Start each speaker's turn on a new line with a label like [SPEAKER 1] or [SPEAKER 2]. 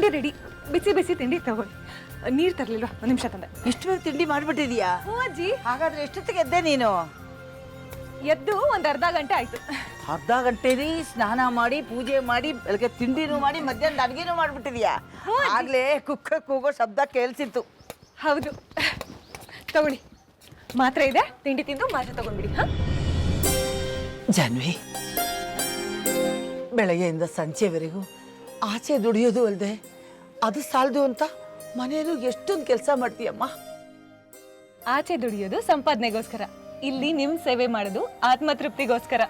[SPEAKER 1] ತಿಂಡಿ ರೆಡಿ. ಬಿಸಿ ಬಿಸಿ ತಿಂಡಿ ತಗೊಳ್ಳಿ. ನೀರು ತರಲಿಲ್ವಾ? ಒಂದು ನಿಮಿಷ ತಂದೆ.
[SPEAKER 2] ಇಷ್ಟು ಬೇಗ ತಿಂಡಿ ಮಾಡಿಬಿಟ್ಟಿದೀಯಾ?
[SPEAKER 1] ಹ್ಞೂ ಅಜ್ಜಿ.
[SPEAKER 2] ಹಾಗಾದ್ರೆ ಎಷ್ಟೊತ್ತಿಗೆ ಎದ್ದೆ ನೀನು?
[SPEAKER 1] ಎದ್ದು ಒಂದು ಅರ್ಧ ಗಂಟೆ ಆಯ್ತು.
[SPEAKER 2] ಅರ್ಧ ಗಂಟೆಲಿ ಸ್ನಾನ ಮಾಡಿ ಪೂಜೆ ಮಾಡಿ ಬೆಳಗ್ಗೆ ತಿಂಡಿನೂ ಮಾಡಿ ಮಧ್ಯಾಹ್ನ ಅಡುಗೆನೂ ಮಾಡಿಬಿಟ್ಟಿದೀಯಾ? ಆಗ್ಲೇ ಕುಕ್ಕ ಕೂಗೋ ಶಬ್ದ ಕೇಳಿಸಿತ್ತು.
[SPEAKER 1] ಹೌದು. ತಗೊಳ್ಳಿ, ಮಾತ್ರೆ ಇದೆ, ತಿಂಡಿ ತಿಂದು ಮಾತ್ರೆ ತಗೊಂಡ್ಬಿಡಿ. ಹಾ
[SPEAKER 2] ಜಾನ್ವಿ, ಬೆಳಗ್ಗೆಯಿಂದ ಸಂಜೆವರೆಗೂ ಆಚೆ ದುಡಿಯೋದು ಅಲ್ಲದೆ ಅದು ಸಾಲದು ಅಂತ ಮನೆಯಲ್ಲೂ ಎಷ್ಟೊಂದು ಕೆಲಸ ಮಾಡ್ತೀಯಮ್ಮ.
[SPEAKER 1] ಆಚೆ ದುಡಿಯೋದು ಸಂಪಾದನೆಗೋಸ್ಕರ, ಇಲ್ಲಿ ನಿಮ್ ಸೇವೆ ಮಾಡೋದು ಆತ್ಮತೃಪ್ತಿಗೋಸ್ಕರ.